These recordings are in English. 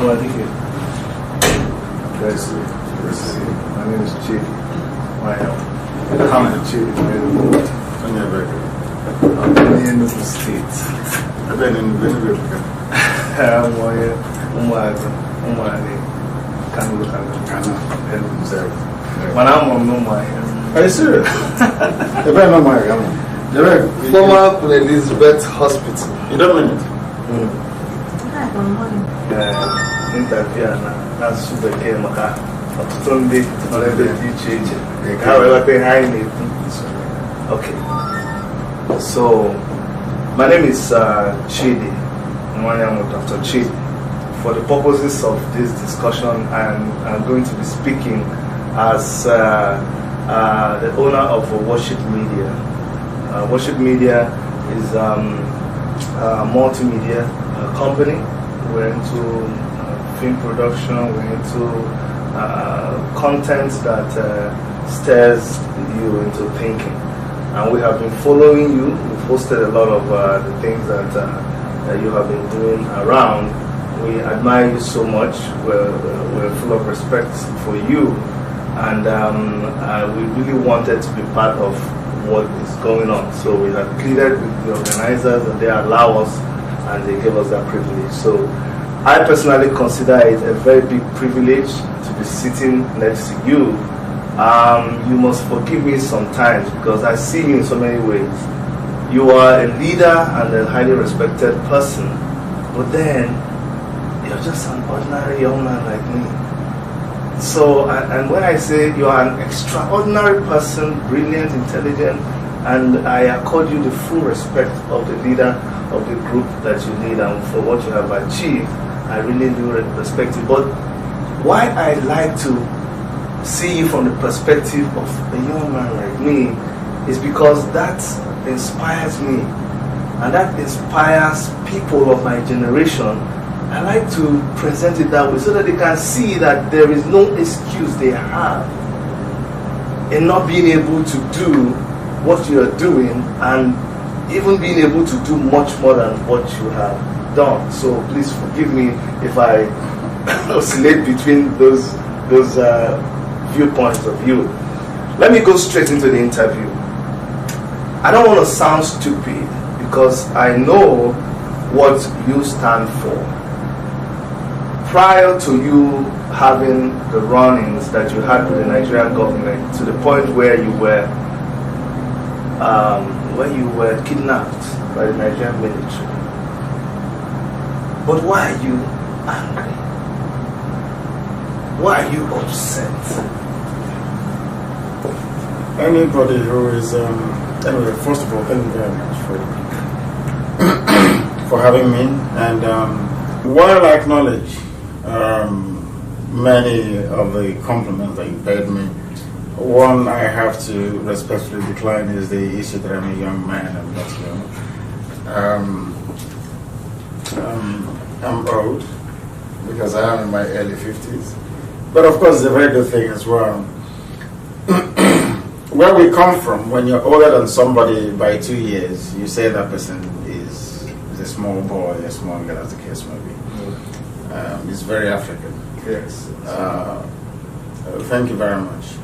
Guys, my name is Chidi. I'm Chidi. I'm in the States. I've been in Benue. I'm Kanu. When I'm on no my. Are you serious? You've been on my Former Elizabeth Hospital. You don't mean it? Interview na super game maka Sunday already change. Okay. So my name is Chidi. I am Dr. Chidi. For the purposes of this discussion, I'm going to be speaking as the owner of a worship media. Worship media is a multimedia company. We're into film production, we're into content that stirs you into thinking. And we have been following you. We've posted a lot of the things that you have been doing around. We admire you so much. We're full of respect for you. And we really wanted to be part of what is going on. So we have pleaded with the organizers and they allow us and they gave us that privilege. So I personally consider it a very big privilege to be sitting next to you. You must forgive me sometimes because I see you in so many ways. You are a leader and a highly respected person, but then you're just an ordinary young man like me. So, and when I say you are an extraordinary person, brilliant, intelligent, and I accord you the full respect of the leader of the group that you lead and for what you have achieved, I really do respect you. But why I like to see you from the perspective of a young man like me is because that inspires me and that inspires people of my generation. I like to present it that way so that they can see that there is no excuse they have in not being able to do what you are doing and even being able to do much more than what you have done. So please forgive me if I oscillate between those viewpoints of view. Let me go straight into the interview. I don't want to sound stupid because I know what you stand for. Prior to you having the run-ins that you had with the Nigerian government, to the point where you were kidnapped by the Nigerian military. But why are you angry? Why are you upset? Anybody who is anyway, first of all, thank you very much for having me. And while I acknowledge many of the compliments that you paid me, one I have to respectfully decline is the issue that I'm a young man. I'm not young. I'm old because I am in my early 50s. But of course, it's a very good thing as well. Where we come from, when you're older than somebody by 2 years, you say that person is a small boy, a small girl, as the case may be. It's very African. Yes. Thank you very much.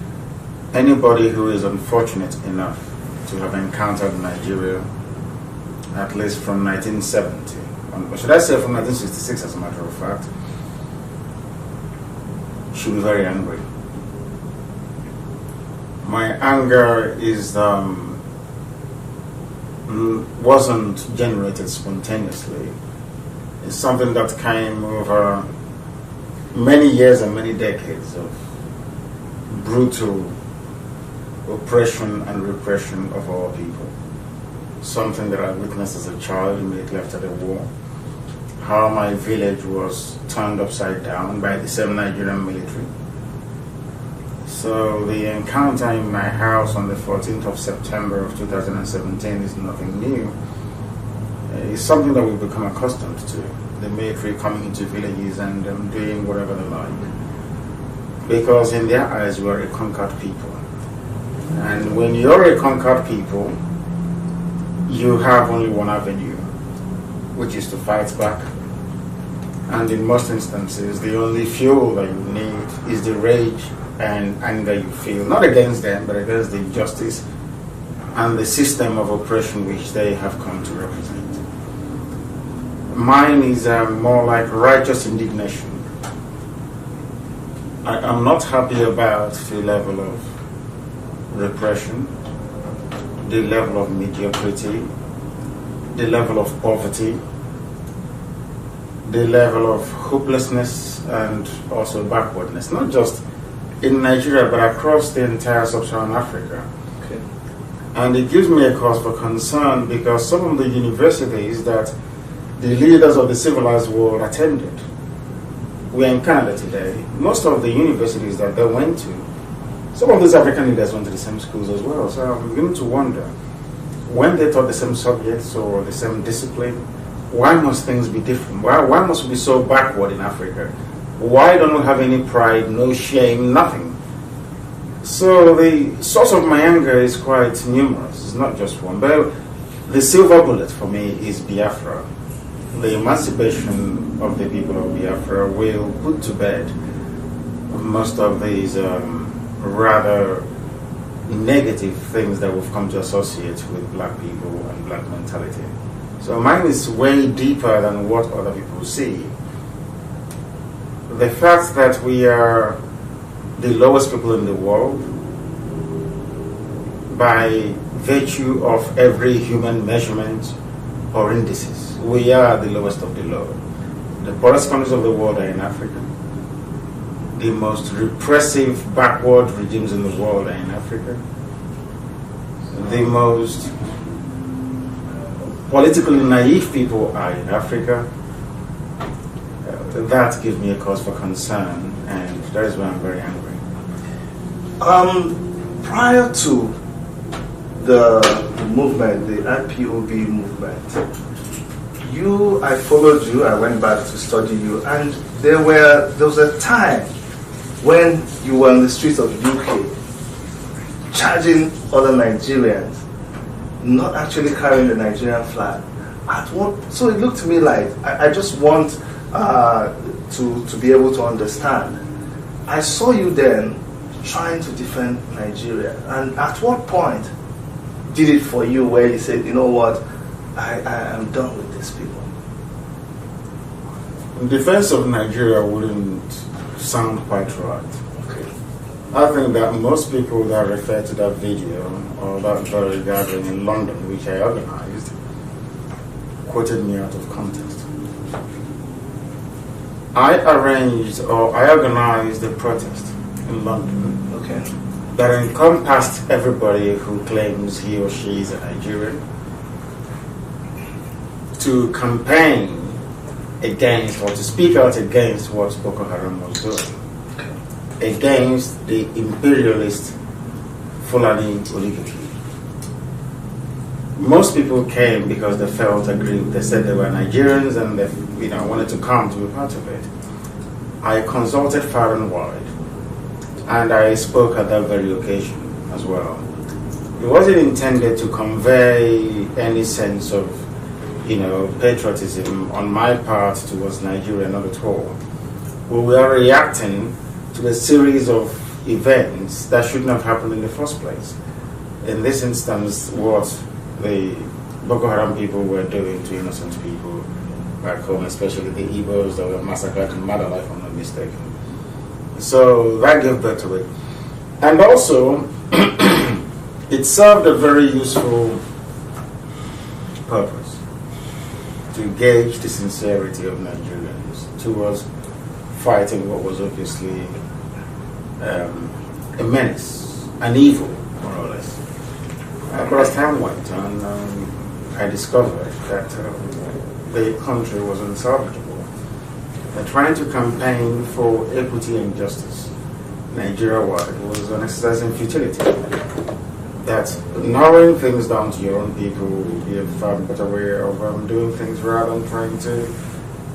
Anybody who is unfortunate enough to have encountered Nigeria, at least from 1970, or should I say from 1966 as a matter of fact, should be very angry. My anger is wasn't generated spontaneously. It's something that came over many years and many decades of brutal oppression and repression of our people. Something that I witnessed as a child immediately after the war. How my village was turned upside down by the same Nigerian military. So the encounter in my house on the 14th of September of 2017 is nothing new. It's something that we've become accustomed to. The military coming into villages and doing whatever they like. Because in their eyes, we are a conquered people. And when you're a conquered people, you have only one avenue, which is to fight back. And in most instances, the only fuel that you need is the rage and anger you feel, not against them, but against the injustice and the system of oppression which they have come to represent. Mine is more like righteous indignation. I'm not happy about the level of repression, the level of mediocrity, the level of poverty, the level of hopelessness and also backwardness, not just in Nigeria but across the entire sub-Saharan Africa. Okay. And it gives me a cause for concern because some of the universities that the leaders of the civilized world attended, we're in Canada today, most of the universities that they went to, some of these African leaders went to the same schools as well. So I'm beginning to wonder, when they taught the same subjects or the same discipline, why must things be different? Why must we be so backward in Africa? Why don't we have any pride, no shame, nothing? So the source of my anger is quite numerous. It's not just one. But the silver bullet for me is Biafra. The emancipation of the people of Biafra will put to bed most of these rather negative things that we've come to associate with black people and black mentality. So mine is way deeper than what other people see. The fact that we are the lowest people in the world by virtue of every human measurement or indices. We are the lowest of the low. The poorest countries of the world are in Africa. The most repressive, backward regimes in the world are in Africa. The most politically naive people are in Africa. That gives me a cause for concern, and that is why I'm very angry. Prior to the movement, the IPOB movement, I followed you, I went back to study you, and there was a time when you were on the streets of UK charging other Nigerians, not actually carrying the Nigerian flag. So it looked to me like, I just want to be able to understand. I saw you then trying to defend Nigeria, and at what point did it for you where you said, you know what, I am done with these people? In defense of Nigeria wouldn't sound quite right. Okay. I think that most people that refer to that video or that very gathering in London, which I organized, quoted me out of context. I organized a protest in London, okay, that encompassed everybody who claims he or she is a Nigerian, to campaign against or to speak out against what Boko Haram was doing, against the imperialist Fulani oligarchy. Most people came because they felt aggrieved. They said they were Nigerians and they wanted to come to be part of it. I consulted far and wide, and I spoke at that very occasion as well. It wasn't intended to convey any sense of patriotism on my part towards Nigeria, not at all. We were reacting to a series of events that shouldn't have happened in the first place. In this instance, what the Boko Haram people were doing to innocent people back home, especially the Igbos that were massacred in Madala, if I'm not mistaken. So that gave birth to it. And also, it served a very useful purpose, to gauge the sincerity of Nigerians towards fighting what was obviously a menace, an evil, more or less. But as time went on, I discovered that the country was unsalvageable. Trying to campaign for equity and justice Nigeria-wide was an exercise in futility. That narrowing things down to your own people would be a far better way of doing things rather than trying to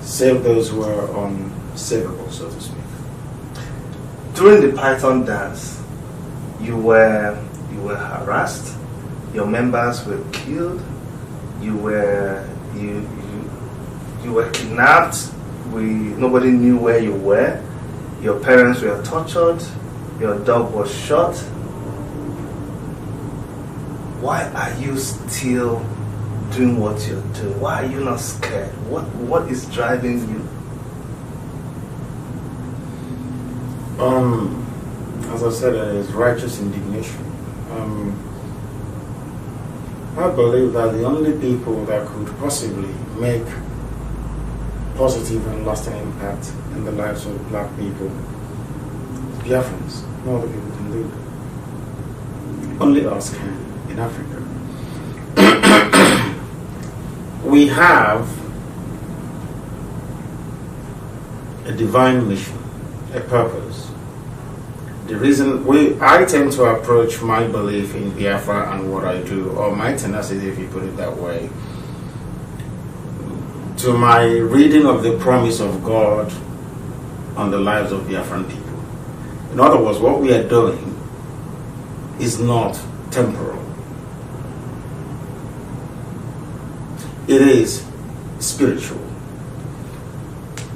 save those who are unsavable, so to speak. During the Python dance, you were harassed, your members were killed, you were kidnapped nobody knew where you were. Your parents were tortured. Your dog was shot. Why are you still doing what you're doing? Why are you not scared? What is driving you? As I said, it is righteous indignation. I believe that the only people that could possibly make positive and lasting impact in the lives of black people is Biafrans. No other people can do it. Only us can in Africa. We have a divine mission, a purpose. The reason I tend to approach my belief in Biafra and what I do, or my tenacity, if you put it that way, to my reading of the promise of God on the lives of Biafran people. In other words, what we are doing is not temporal. It is spiritual.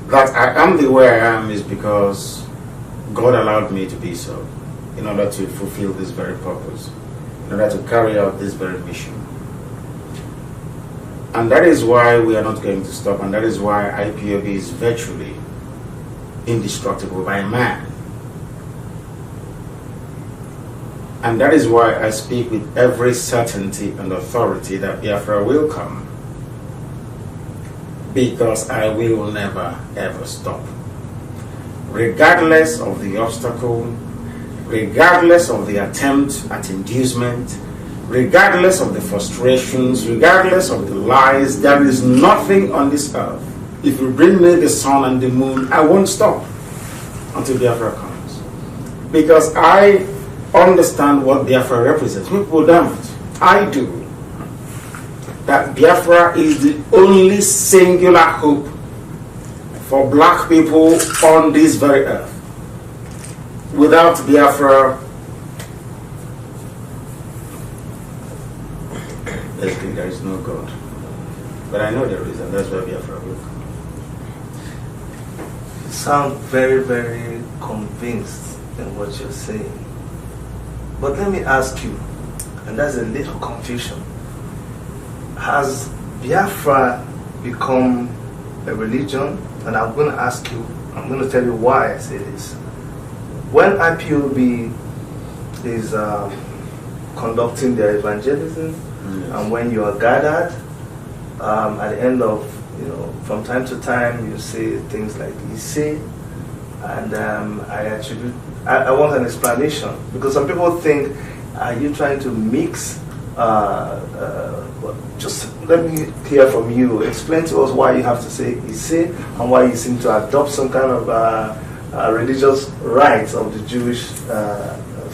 That I am the way I am is because God allowed me to be so, in order to fulfill this very purpose, in order to carry out this very mission. And that is why we are not going to stop, and that is why IPOB is virtually indestructible by man. And that is why I speak with every certainty and authority that Biafra will come, because I will never ever stop. Regardless of the obstacle, regardless of the attempt at inducement, regardless of the frustrations, regardless of the lies, there is nothing on this earth. If you bring me the sun and the moon, I won't stop until Biafra comes. Because I understand what Biafra represents. People don't. I do. That Biafra is the only singular hope for black people on this very earth. Without Biafra, basically there is no God. But I know there is, and that's why Biafra will come. You sound very, very convinced in what you're saying. But let me ask you, and that's a little confusion. Has Biafra become a religion? And I'm going to ask you, I'm going to tell you why I say this. When IPOB is conducting their evangelism, and when you are gathered, at the end of, from time to time, you say things like "Ise," and I want an explanation, because some people think, are you trying to mix? Just let me hear from you. Explain to us why you have to say "Ise" and why you seem to adopt some kind of religious rites of the Jewish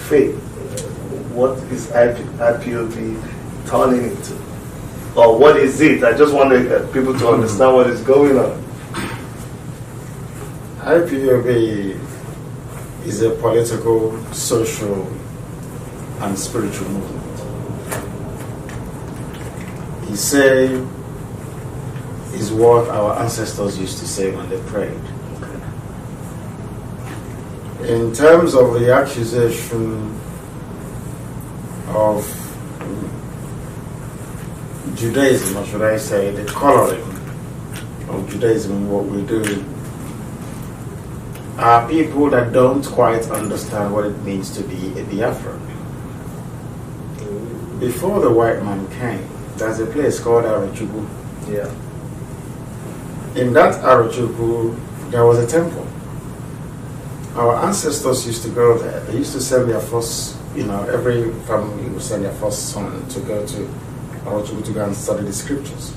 faith. What is IPOB turning into? Or what is it? I just want people to understand what is going on. IPOB is a political, social, and spiritual movement. Ise is what our ancestors used to say when they prayed. In terms of the accusation of Judaism, or should I say the coloring of Judaism, what we do, are people that don't quite understand what it means to be a Biafran. Before the white man came, there's a place called Arachuku. Yeah. In that Arachuku, there was a temple. Our ancestors used to go there. They used to send their first, every family would send their first son to go to Arachuku to go and study the scriptures.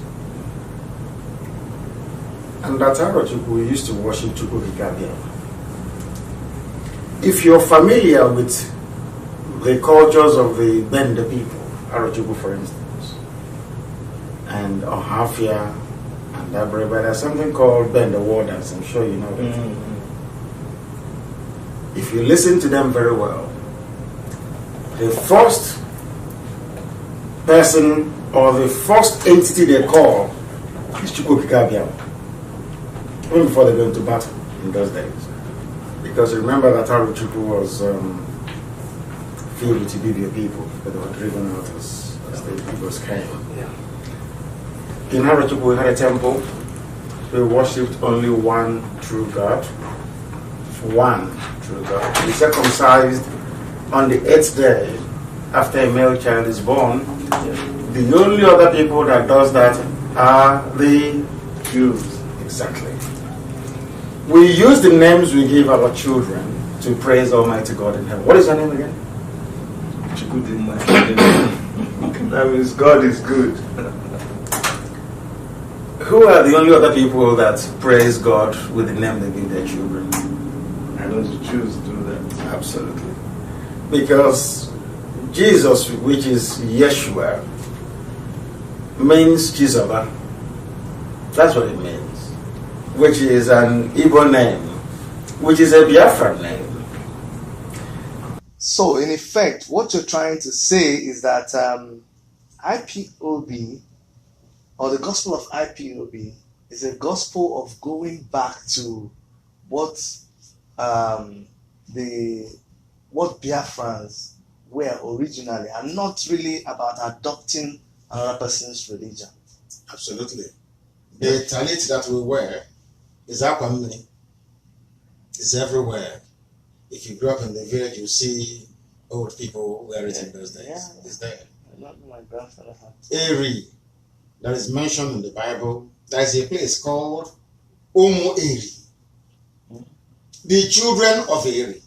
And at Arachuku, we used to worship Chukwukikabia. If you're familiar with the cultures of the Benda people, Arachuku for instance, and Ohafia and Dabre, but there's something called Benda Warders, I'm sure you know that. Mm-hmm. If you listen to them very well, the first person or the first entity they call is Chukwukikabia. even before they go into battle in those days. Because remember that Aruchukwu was filled with Ibibio people, but they were driven out as the Igbos came. Yeah. In Aruchukwu we had a temple. We worshipped only one true God. One true God. We circumcised on the 8th day after a male child is born. The only other people that does that are the Jews. Exactly. We use the names we give our children to praise Almighty God in heaven. What is your name again? That means God is good. Who are the only other people that praise God with the name they give their children? I know the Jews do that. Absolutely. Because Jesus, which is Yeshua, means Chizoba. That's what it means. Which is an Igbo name, which is a Biafran name. So, in effect, what you're trying to say is that IPOB, or the gospel of IPOB, is a gospel of going back to what Biafrans were originally, and not really about adopting another person's religion. Absolutely. The talit that we wear is akwamini. It's everywhere. If you grew up in the village, you see old people wear it in those days. Yeah. It's there. Not my grandfather had. Eri, that is mentioned in the Bible. There is a place called Omo Eri. The children of Eri.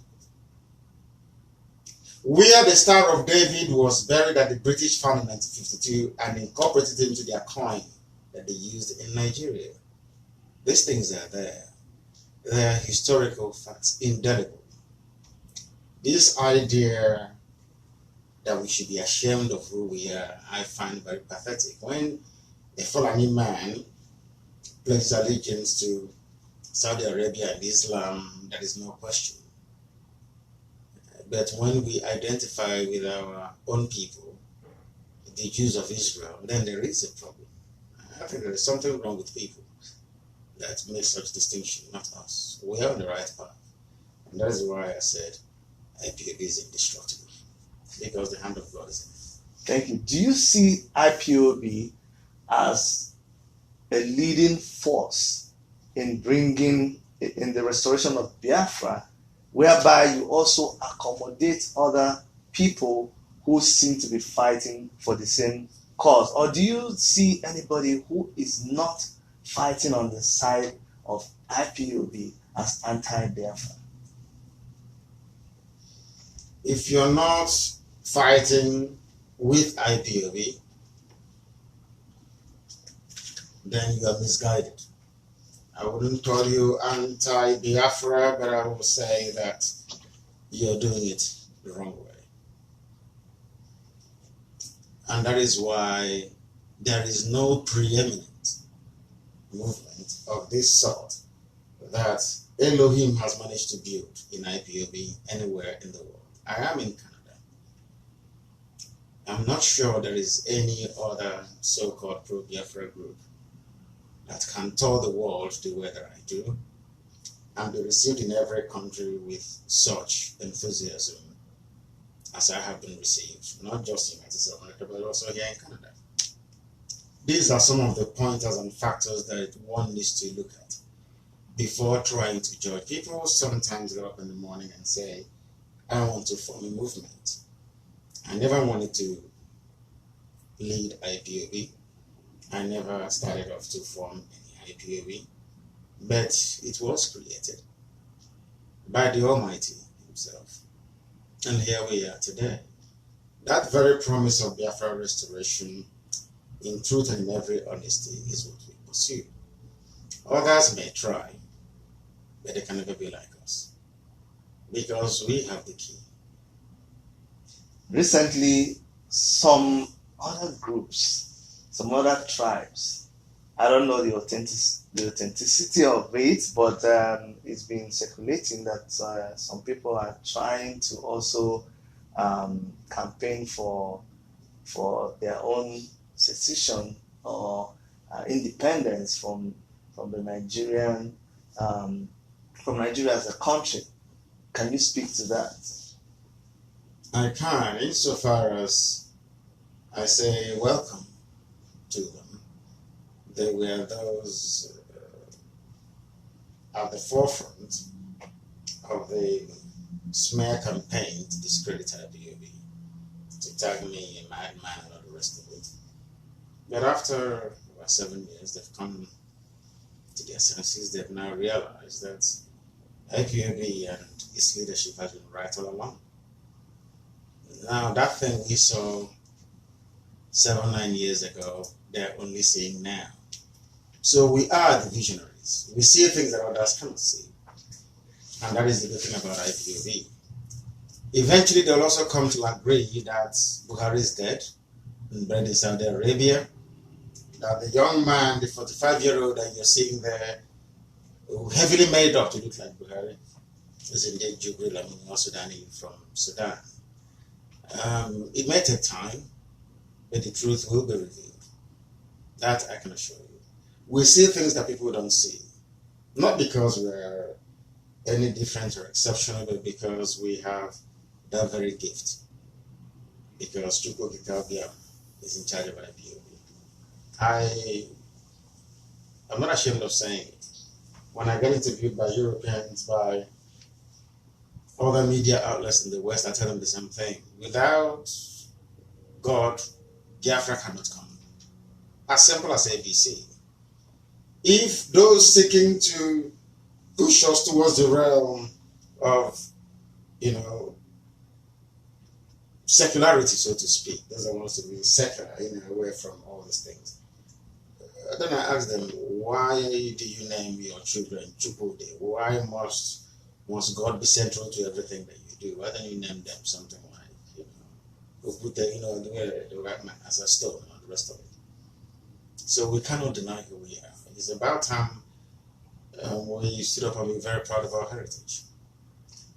Where the Star of David was buried that the British found in 1952 and incorporated into their coin that they used in Nigeria. These things are there. They are historical facts, indelible. This idea that we should be ashamed of who we are, I find very pathetic. When a Fulani man pledges allegiance to Saudi Arabia and Islam, there is no question. But when we identify with our own people, the Jews of Israel, then there is a problem. I think there is something wrong with people that make such distinction, not us. We are on the right path. And that is why I said IPOB is indestructible, because the hand of God is in it. Thank you. Do you see IPOB as a leading force in the restoration of Biafra, whereby you also accommodate other people who seem to be fighting for the same cause? Or do you see anybody who is not fighting on the side of IPOB as anti-Biafra? If you're not fighting with IPOB, then you are misguided. I wouldn't call you anti-Biafra, but I will say that you're doing it the wrong way. And that is why there is no preeminent movement of this sort that Elohim has managed to build in IPOB anywhere in the world. I am in Canada. I'm not sure there is any other so-called pro-Biafra group that can tour the world the way that I do and be received in every country with such enthusiasm as I have been received, not just in United States of America, but also here in Canada. These are some of the pointers and factors that one needs to look at before trying to judge. People sometimes get up in the morning and say, I want to form a movement. I never wanted to lead IPOB. I never started off to form any IPOB, but it was created by the Almighty Himself. And here we are today. That very promise of Biafra restoration, in truth and in every honesty, is what we pursue. Others may try, but they can never be like us, because we have the key. Recently, some other groups, some other tribes, I don't know the authenticity of it, but it's been circulating that some people are trying to also campaign for their own secession or independence from the Nigerian from Nigeria as a country. Can you speak to that? I can, insofar as I say welcome to them. They were those at the forefront of the smear campaign to discredit IPOB, to tag me a madman and all the rest of it. But after about 7 years, they've come to their senses. They've now realized that IPOB and its leadership has been right all along. Now, that thing we saw 7, 9 years ago, they're only seeing now. So we are the visionaries. We see things that others cannot see. And that is the good thing about IPOB. Eventually, they'll also come to agree that Buhari is dead and buried in Saudi Arabia, that the young man, the 45-year-old that you're seeing there, heavily made up to look like Buhari, is indeed Jubril Amini Sudani from Sudan. It may take time, but the truth will be revealed. That I can assure you. We see things that people don't see. Not because we're any different or exceptional, but because we have that very gift. Because Chukwu Gikabia is in charge of IPOB. I'm not ashamed of saying it. When I get interviewed by Europeans, by other media outlets in the West, I tell them the same thing. Without God, Biafra cannot come. As simple as ABC. If those seeking to push us towards the realm of, secularity, so to speak, those that want us to be secular, away from all these things, then I ask them, why do you name your children Chukwude? Why must God be central to everything that you do? Why don't you name them something like, Okute, the right man as a stone and the rest of it? So we cannot deny who we are. It's about time we stood up and be very proud of our heritage.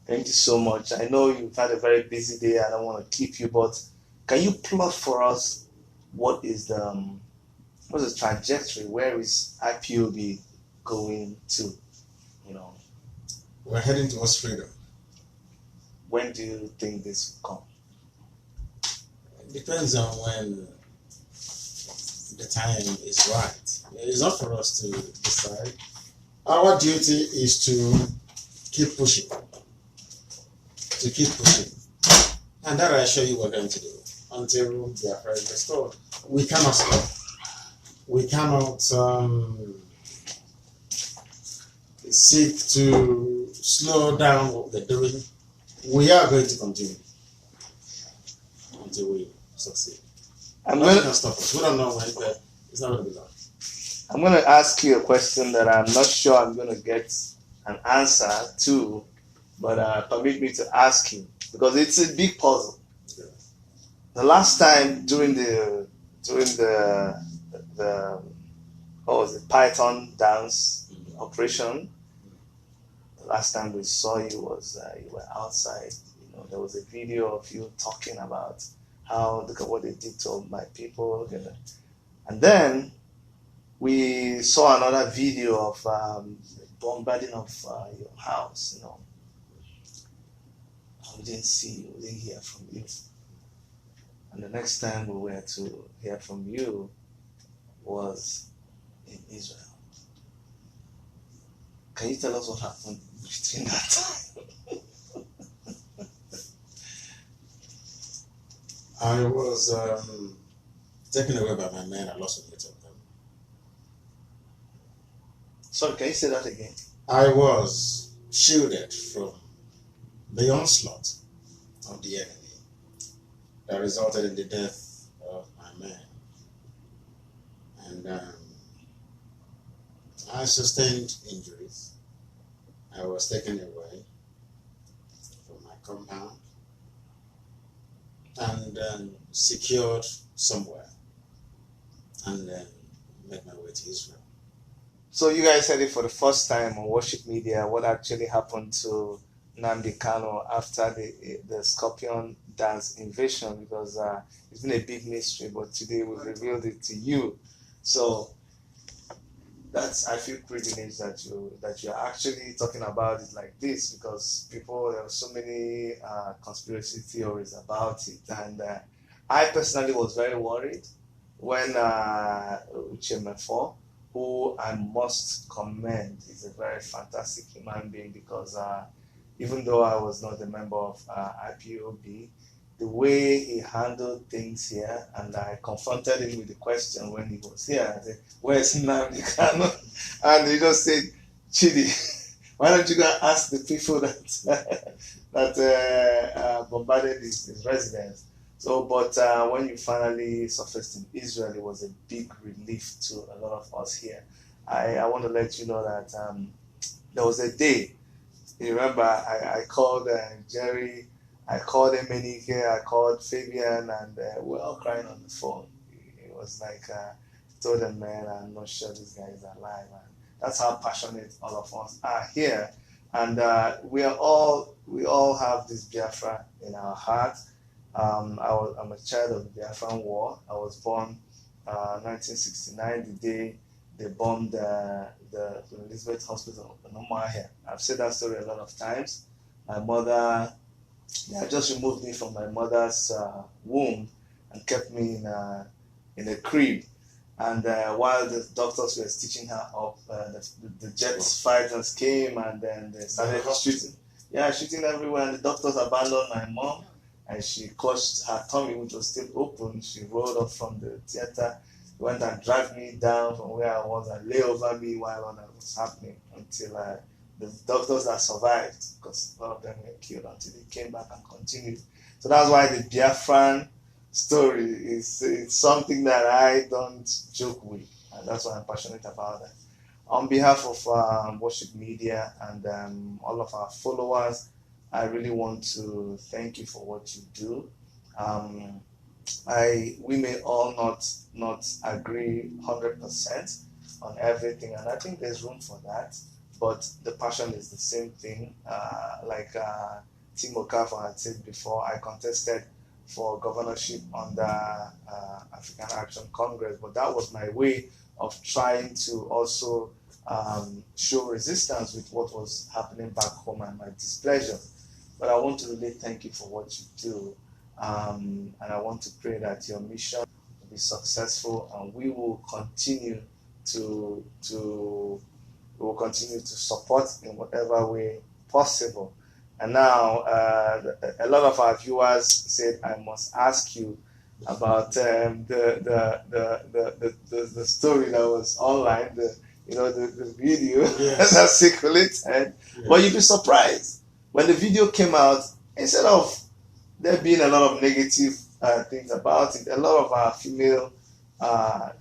Thank you so much. I know you've had a very busy day. I don't want to keep you, but can you plot for us what is the trajectory? Where is IPOB going to? We're heading towards freedom. When do you think this will come? It depends on when the time is right. It's not for us to decide. Our duty is to keep pushing. And that I assure you we're going to do until Biafra is restored. We cannot stop. We cannot seek to slow down what we're doing. We are going to continue until we succeed. Nothing can stop us. We don't know when, but it's not going to be long. I'm going to ask you a question that I'm not sure I'm going to get an answer to, but permit me to ask you, because it's a big puzzle. Yeah. The last time during the Python dance operation, the last time we saw you was you were outside. There was a video of you talking about how, look at what they did to my people, and then we saw another video of bombarding of your house. We didn't see you, we didn't hear from you. And the next time we were to hear from you was in Israel. Can you tell us what happened between that time? I was taken away by my men. I lost a bit of them. Sorry, can you say that again? I was shielded from the onslaught of the enemy that resulted in the death of my man. And I sustained injuries. I was taken away from my compound and secured somewhere, and then made my way to Israel. So you guys heard it for the first time on Worship Media, what actually happened to Nnamdi Kanu after the Scorpion Dance invasion, because it's been a big mystery, but today we've revealed it to you. So that's I feel privileged that you're actually talking about it like this, because there are so many conspiracy theories about it, and I personally was very worried when Uchemefo, who I must commend, is a very fantastic human being, because even though I was not a member of IPOB, the way he handled things here, and I confronted him with the question when he was here. I said, "Where's Nnamdi Kanu?" And he just said, "Chidi, why don't you go and ask the people that bombarded his residence?" So, but when you finally surfaced in Israel, it was a big relief to a lot of us here. I want to let you know that there was a day. You remember, I called Jerry. I called Emenike, I called Fabian, and we're all crying on the phone. It was like, told them, man, I'm not sure this guy is alive. And that's how passionate all of us are here. And we all have this Biafra in our heart. I'm a child of the Biafran War. I was born 1969, the day they bombed the Elizabeth Hospital in Umuahia. I've said that story a lot of times. My mother, they had just removed me from my mother's womb and kept me in a crib. And while the doctors were stitching her up, the jet fighters came, and then they started shooting. Yeah, shooting everywhere. And the doctors abandoned my mom, and she clutched her tummy, which was still open. She rolled up from the theater, went and dragged me down from where I was and lay over me while all that was happening, until the doctors that survived, because a lot of them were killed, until they came back and continued. So that's why the Biafran story is something that I don't joke with, and that's why I'm passionate about that. On behalf of Worship Media and all of our followers, I really want to thank you for what you do. We may all not agree 100% on everything, and I think there's room for that. But the passion is the same thing. Like Tim Okafor had said before, I contested for governorship under African Action Congress, but that was my way of trying to also show resistance with what was happening back home and my displeasure. But I want to really thank you for what you do, and I want to pray that your mission will be successful, and we will continue to support in whatever way possible. And now, a lot of our viewers said I must ask you about the story that was online, the video that circulated. Yes. But you'd be surprised when the video came out. Instead of there being a lot of negative things about it, a lot of our female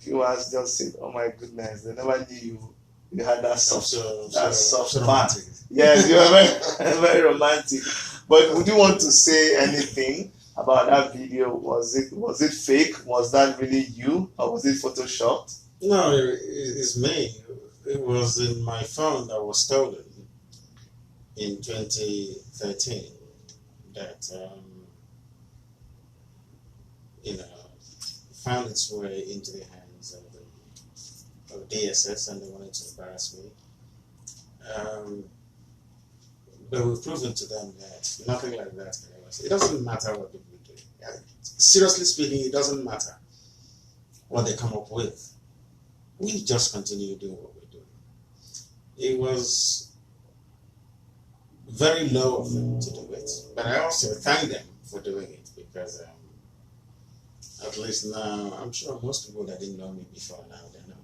viewers just said, "Oh my goodness, they never knew you had that soft part." Yes, you were very, very romantic. But would you want to say anything about that video? Was it fake? Was that really you, or was it photoshopped? No, it's me. It was in my phone that was stolen in 2013. That found its way into the hands of DSS, and they wanted to embarrass me. But we've proven to them that nothing like that can ever say. It doesn't matter what people do. Seriously speaking, it doesn't matter what they come up with. We just continue doing what we're doing. It was very low of them to do it, but I also thank them for doing it, because at least now, I'm sure most people that didn't know me before now, they know.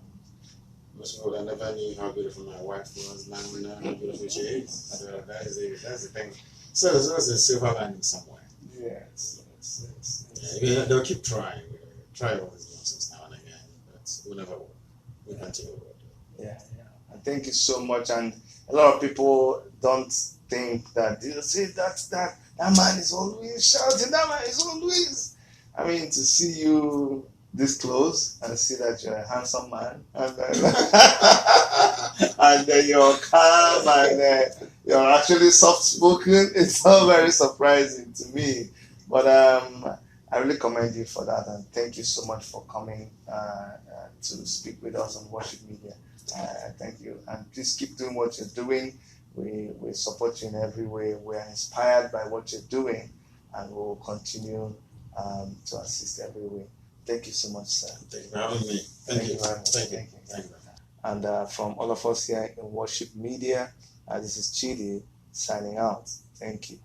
Most people that never knew how beautiful my wife was, now we know how beautiful she is. So that's the thing. So there's always a silver lining somewhere. Yes. Yeah, they'll keep trying. Try all these nonsense now and again, but we never will. We continue what we're doing. Yeah. And thank you so much. And a lot of people don't think that, see, that man is always shouting, that man is always. I mean, to see you this close and see that you're a handsome man, and then you're calm, and you're actually soft spoken, it's all very surprising to me. But I really commend you for that, and thank you so much for coming to speak with us on Worship Media. Thank you, and please keep doing what you're doing. We support you in every way. We're inspired by what you're doing, and we'll continue to assist every way. Thank you so much, sir. Thank you for having me. Thank you very much. Thank you. Thank you. And from all of us here in Worship Media, this is Chidi signing out. Thank you.